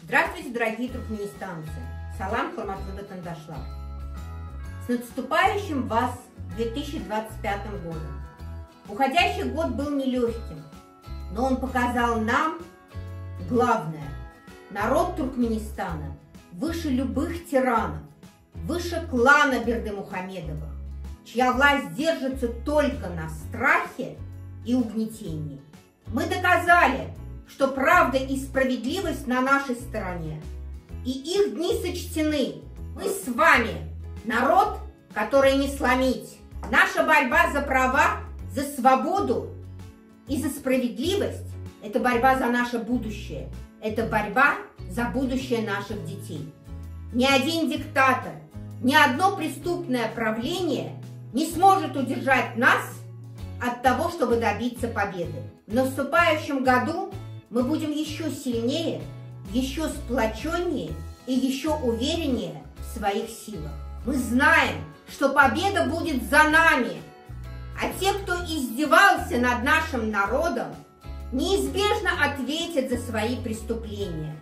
Здравствуйте, дорогие туркменистанцы! Салам, хурматлы ватандашлар! С наступающим вас 2025 годом! Уходящий год был нелегким, но он показал нам главное. Народ Туркменистана выше любых тиранов, выше клана Бердымухамедовых, чья власть держится только на страхе и угнетении. Мы доказали, что правда и справедливость на нашей стороне, и их дни сочтены. Мы с вами народ, который не сломить. Наша борьба за права, за свободу и за справедливость – это борьба за наше будущее. Это борьба за будущее наших детей. Ни один диктатор, ни одно преступное правление не сможет удержать нас от того, чтобы добиться победы. В наступающем году мы будем еще сильнее, еще сплоченнее и еще увереннее в своих силах. Мы знаем, что победа будет за нами, а те, кто издевался над нашим народом, неизбежно ответят за свои преступления.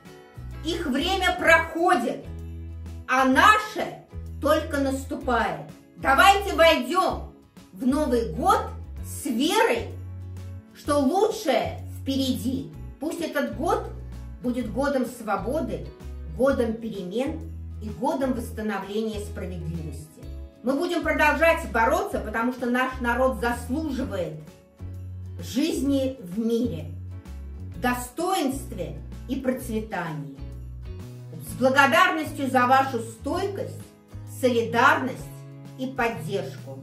Их время проходит, а наше только наступает. Давайте войдем в Новый год с верой, что лучшее впереди. Пусть этот год будет годом свободы, годом перемен и годом восстановления справедливости. Мы будем продолжать бороться, потому что наш народ заслуживает жизни в мире, достоинстве и процветании. С благодарностью за вашу стойкость, солидарность и поддержку.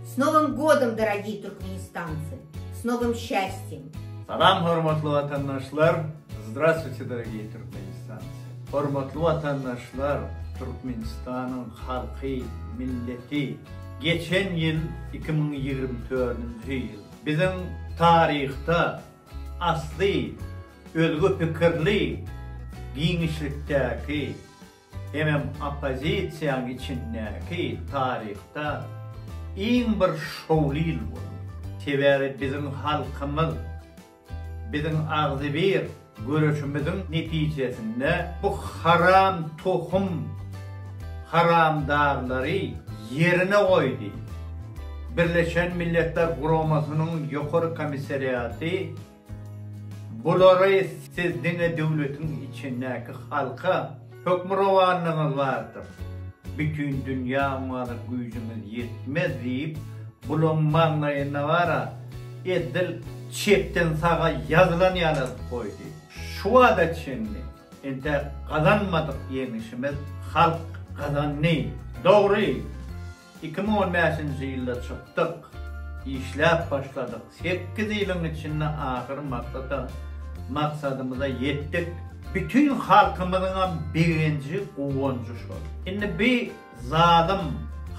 С Новым годом, дорогие туркменистанцы! С новым счастьем! Салам, хурматлы ватандашлар! Здравствуйте, дорогие туркменистанцы! Hurmatly vatandaşlar, Türkmenistan'ın halkı, milleti. Geçen yıl 2024 yıl bizim tarihte asli, ölgü fikirli, giyinişlikteki, hemen opozisiyanın içindeki tarihte en bir şovlu yıl bu. Teveri bizim halkımız, bizim ağzı bir görüşümüzün neticesinde bu haram tohum, haram dağları yerine koydu. Birleşen Milletler Kuruması'nın yukarı komiseriyatı bunları sizin devletin içindeki halka hükümranlığınız vardır. Bütün dünya malı gücümüz yetmez deyip bunun manlayına vara edil çepten sağa yazılan yalan koydu. Şu adet şimdi ente kazanmadık yenişimiz halk kazandı. Doğru. 2015 yılda çıktık. İşlep başladık. 8 yılın içinde ahir maksadımıza yettik. Bütün halkımızın birinci kuvvenci şu. Şimdi bir zalim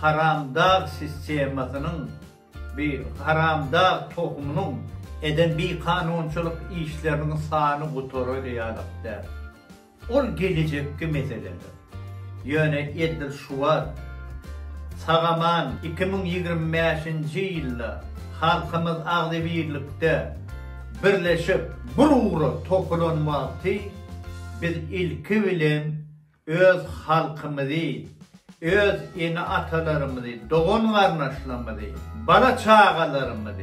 haramdağ sistemasının, bir haramdağ tohumunun eden bir kanunçuluk işlerinin sağını kuturuyor yalıkta. Ol gelecekki meseledir. Yani edil şu var. Sağaman 2025 yılda halkımız ağzı birlikte birleşip bururu toplanmaktı. Biz ilki bilen öz halkımızı, öz yeni atalarımızı, doğun kardeşlerimizi, bala çağalarımızı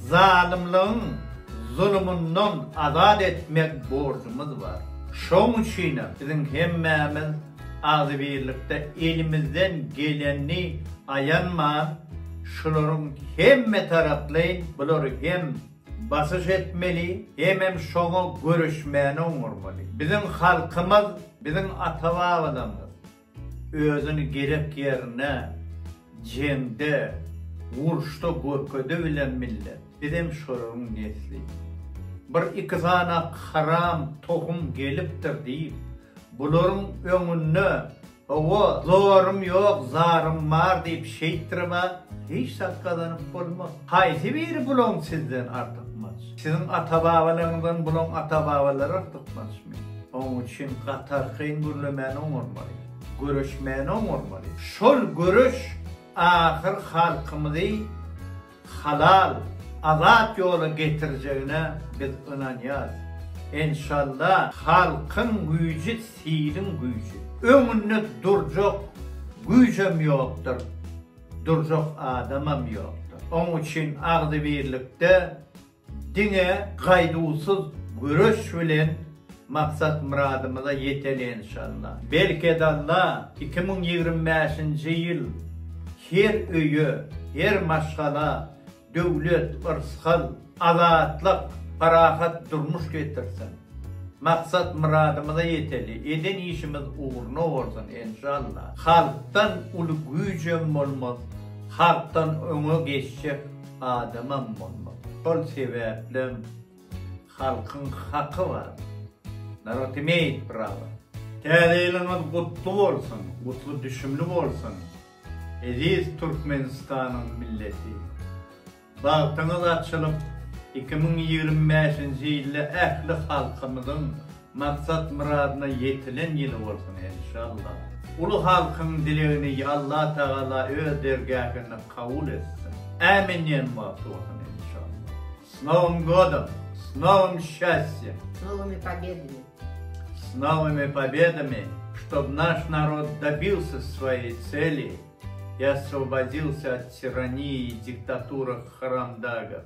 zalimliğin zulmünden azat etmek borcumuz var. Şoň için bizim hemmemiz ağzı birlikte elimizden geleni ayanma, şuların hemme taraflayın, bunları hem basış etmeli, hem şoňa görüşmeni oňurmaly. Bizim halkımız, bizim ata-babalarymız özünü gerek yerine jende, uruşda görkede bilen millet. Bizim şoların nesli. Bir iki tane haram tohum gelipdir deyip, buların önüne o zorum yok, zarım var deyip şeytirme hiç kazanıp olmaz. Haysi bir bulun sizden artıkmaz. Sizin ata-babalarınızdan bulun ata-babaları artıkmaz mı? Onun için katarkın gürlemen olmalı. Görüşmen olmalı. Şol görüş ahir halkımızı halal, azat yola getireceğine biz inanıyoruz. İnşallah halkın gücü sirin gücü. Önünde duracak gücüm yoktur. Duracak adamım yoktur. Onun için Ağdı Birlik'te dine gaydusuz görüş bilen maksat muradımıza yeteli inşallah. Belki de Allah 2025 yıl her öyü, her maşgala, devlet, ırsal, azatlık, parahat durmuş getirsin. Maksat muradımıza yeteli. Eden işimiz uğruna olsun inşallah. Halktan ulu gücüm olmaz. Halktan öne geçecek adamım olmaz. Ol sebeple halkın hakkı var. Narotime bravo. Tədeyiliniz kutlu olsun, kutlu düşümlü olsun. Aziz Türkmenistan'ın milleti. Bağıtınız açılıp 2025 yılda ehli halkımızın maksat muradına yetilen yılı olsun inşallah. Ulu halkın dileğini Allah Teala öz dergahına kabul etsin. Amin yenmekte olsun inşallah. С Новым годом, с новым счастьем, С новыми победами. с новыми победами, чтобы наш народ добился своей цели и освободился от тирании и диктатуры харамдагов.